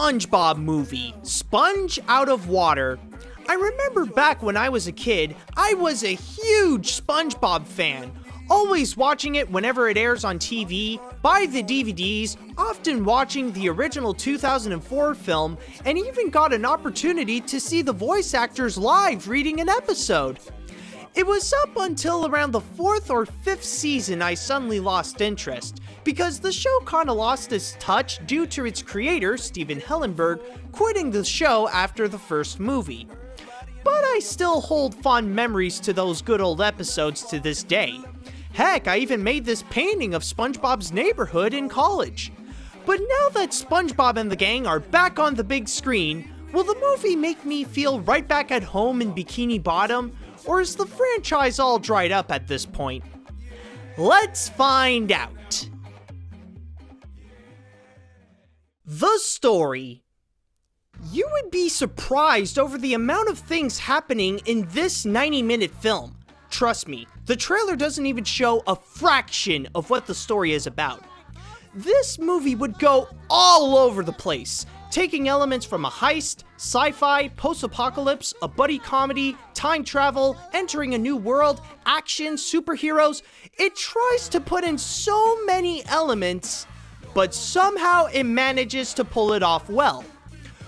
SpongeBob movie, Sponge Out of Water. I remember back when I was a kid, I was a huge SpongeBob fan, always watching it whenever it airs on TV, buy the DVDs, often watching the original 2004 film, and even got an opportunity to see the voice actors live reading an episode. It was up until around the 4th or 5th season I suddenly lost interest, because the show kinda lost its touch due to its creator, Steven Hillenburg, quitting the show after the first movie. But I still hold fond memories to those good old episodes to this day. Heck, I even made this painting of SpongeBob's neighborhood in college. But now that SpongeBob and the gang are back on the big screen, will the movie make me feel right back at home in Bikini Bottom, or is the franchise all dried up at this point? Let's find out. The story. You would be surprised over the amount of things happening in this 90-minute film. Trust me, the trailer doesn't even show a fraction of what the story is about. This movie would go all over the place, taking elements from a heist, sci-fi, post-apocalypse, a buddy comedy, time travel, entering a new world, action, superheroes. It tries to put in so many elements, but somehow it manages to pull it off well.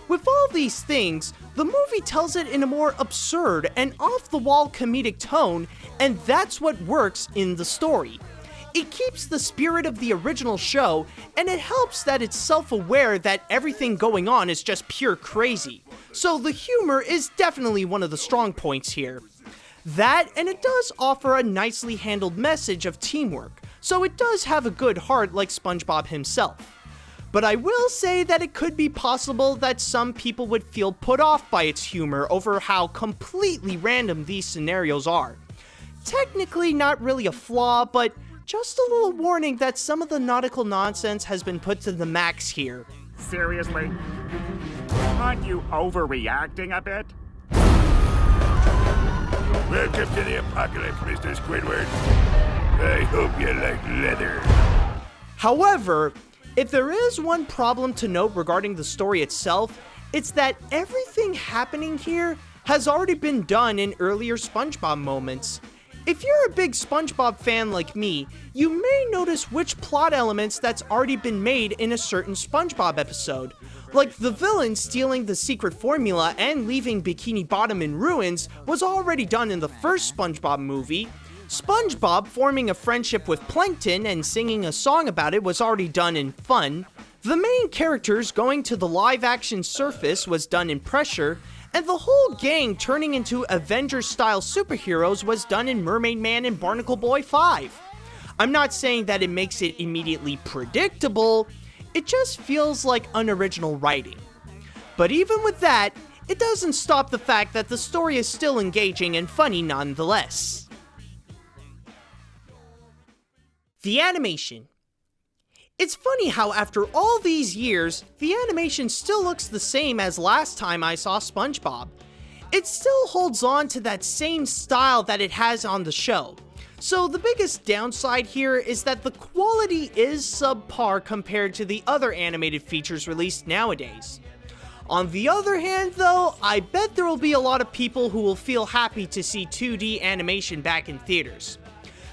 With all these things, the movie tells it in a more absurd and off-the-wall comedic tone, and that's what works in the story. It keeps the spirit of the original show, and it helps that it's self-aware that everything going on is just pure crazy. So the humor is definitely one of the strong points here. That, and it does offer a nicely handled message of teamwork, so it does have a good heart like SpongeBob himself. But I will say that it could be possible that some people would feel put off by its humor over how completely random these scenarios are. Technically not really a flaw, but just a little warning that some of the nautical nonsense has been put to the max here. Seriously? Aren't you overreacting a bit? Welcome to the apocalypse, Mr. Squidward. I hope you like leather. However, if there is one problem to note regarding the story itself, it's that everything happening here has already been done in earlier SpongeBob moments. If you're a big SpongeBob fan like me, you may notice which plot elements that's already been made in a certain SpongeBob episode. Like the villain stealing the secret formula and leaving Bikini Bottom in ruins was already done in the first SpongeBob movie. SpongeBob forming a friendship with Plankton and singing a song about it was already done in Fun. The main characters going to the live-action surface was done in Pressure, and the whole gang turning into Avengers-style superheroes was done in Mermaid Man and Barnacle Boy 5. I'm not saying that it makes it immediately predictable, it just feels like unoriginal writing. But even with that, it doesn't stop the fact that the story is still engaging and funny nonetheless. The animation. It's funny how after all these years, the animation still looks the same as last time I saw SpongeBob. It still holds on to that same style that it has on the show. So the biggest downside here is that the quality is subpar compared to the other animated features released nowadays. On the other hand though, I bet there will be a lot of people who will feel happy to see 2D animation back in theaters.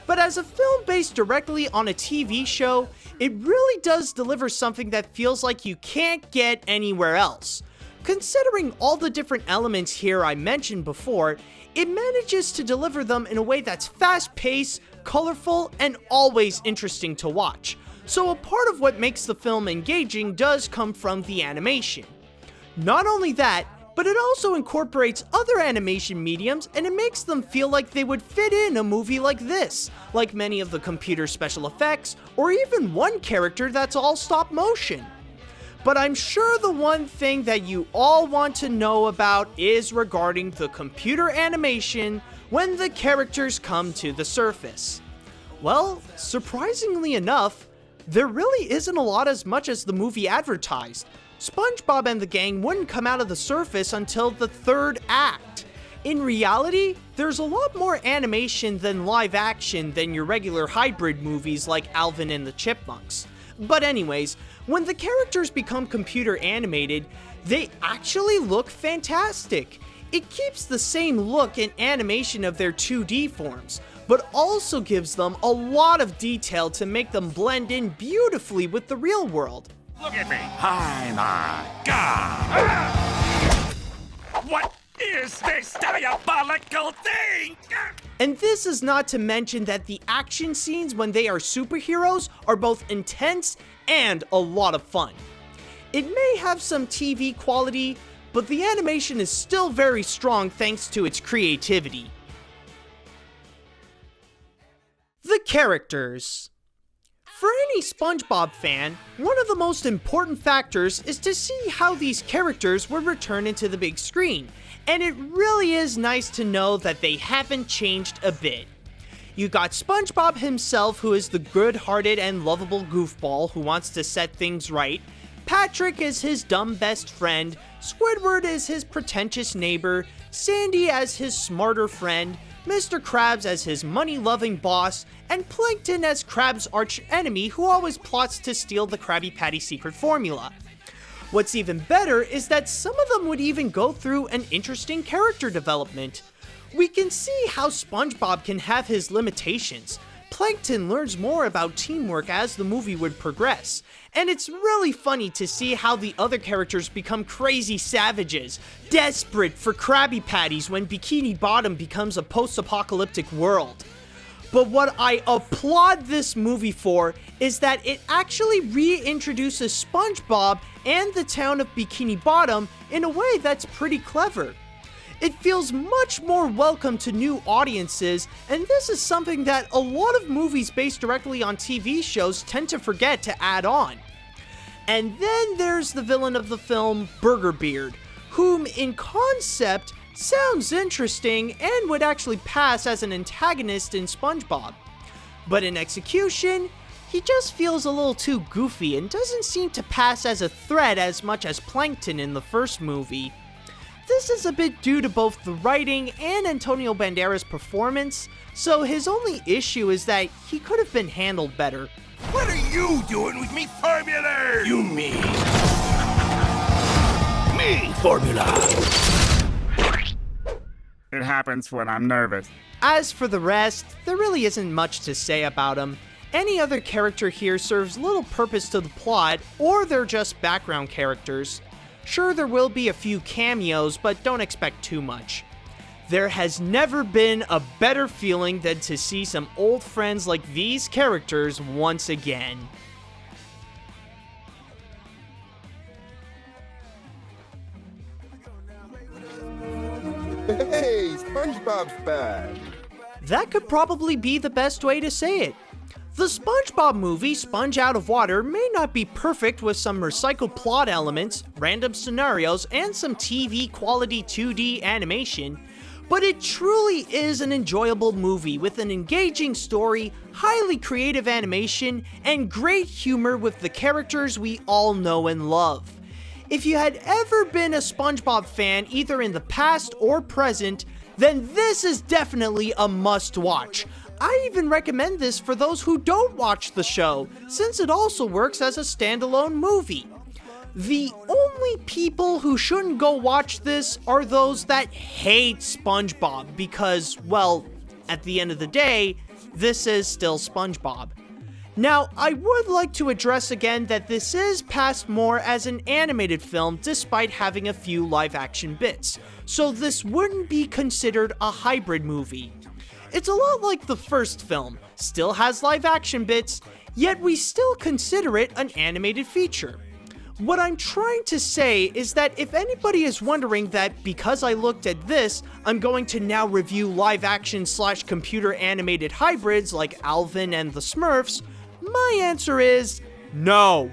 But as a film based directly on a TV show, it really does deliver something that feels like you can't get anywhere else. Considering all the different elements here I mentioned before, it manages to deliver them in a way that's fast-paced, colorful, and always interesting to watch. So a part of what makes the film engaging does come from the animation. Not only that, but it also incorporates other animation mediums and it makes them feel like they would fit in a movie like this, like many of the computer special effects, or even one character that's all stop motion. But I'm sure the one thing that you all want to know about is regarding the computer animation when the characters come to the surface. Well, surprisingly enough, there really isn't a lot as much as the movie advertised. SpongeBob and the gang wouldn't come out of the surface until the third act. In reality, there's a lot more animation than live action than your regular hybrid movies like Alvin and the Chipmunks. But anyways, when the characters become computer animated, they actually look fantastic. It keeps the same look and animation of their 2D forms, but also gives them a lot of detail to make them blend in beautifully with the real world. Look at me. I'm a god. What is this diabolical thing? And this is not to mention that the action scenes when they are superheroes are both intense and a lot of fun. It may have some TV quality, but the animation is still very strong thanks to its creativity. The characters. For any SpongeBob fan, one of the most important factors is to see how these characters were returned into the big screen, and it really is nice to know that they haven't changed a bit. You got SpongeBob himself, who is the good-hearted and lovable goofball who wants to set things right. Patrick is his dumb best friend, Squidward is his pretentious neighbor, Sandy as his smarter friend, Mr. Krabs as his money-loving boss, and Plankton as Krabs' arch-enemy who always plots to steal the Krabby Patty Secret Formula. What's even better is that some of them would even go through an interesting character development. We can see how SpongeBob can have his limitations. Plankton learns more about teamwork as the movie would progress, and it's really funny to see how the other characters become crazy savages, desperate for Krabby Patties when Bikini Bottom becomes a post-apocalyptic world. But what I applaud this movie for is that it actually reintroduces SpongeBob and the town of Bikini Bottom in a way that's pretty clever. It feels much more welcome to new audiences, and this is something that a lot of movies based directly on TV shows tend to forget to add on. And then there's the villain of the film, Burger Beard, whom in concept sounds interesting and would actually pass as an antagonist in SpongeBob. But in execution, he just feels a little too goofy and doesn't seem to pass as a threat as much as Plankton in the first movie. This is a bit due to both the writing and Antonio Banderas' performance, so his only issue is that he could have been handled better. What are you doing with me formula? You mean me formula? It happens when I'm nervous. As for the rest, there really isn't much to say about him. Any other character here serves little purpose to the plot, or they're just background characters. Sure, there will be a few cameos, but don't expect too much. There has never been a better feeling than to see some old friends like these characters once again. Hey, SpongeBob's back. That could probably be the best way to say it. The SpongeBob movie, Sponge Out of Water, may not be perfect with some recycled plot elements, random scenarios, and some TV quality 2D animation, but it truly is an enjoyable movie with an engaging story, highly creative animation, and great humor with the characters we all know and love. If you had ever been a SpongeBob fan either in the past or present, then this is definitely a must-watch. I even recommend this for those who don't watch the show, since it also works as a standalone movie. The only people who shouldn't go watch this are those that hate SpongeBob because, well, at the end of the day, this is still SpongeBob. Now, I would like to address again that this is passed more as an animated film despite having a few live-action bits, so this wouldn't be considered a hybrid movie. It's a lot like the first film, still has live-action bits, yet we still consider it an animated feature. What I'm trying to say is that if anybody is wondering that because I looked at this, I'm going to now review live-action / computer animated hybrids like Alvin and the Smurfs, my answer is no.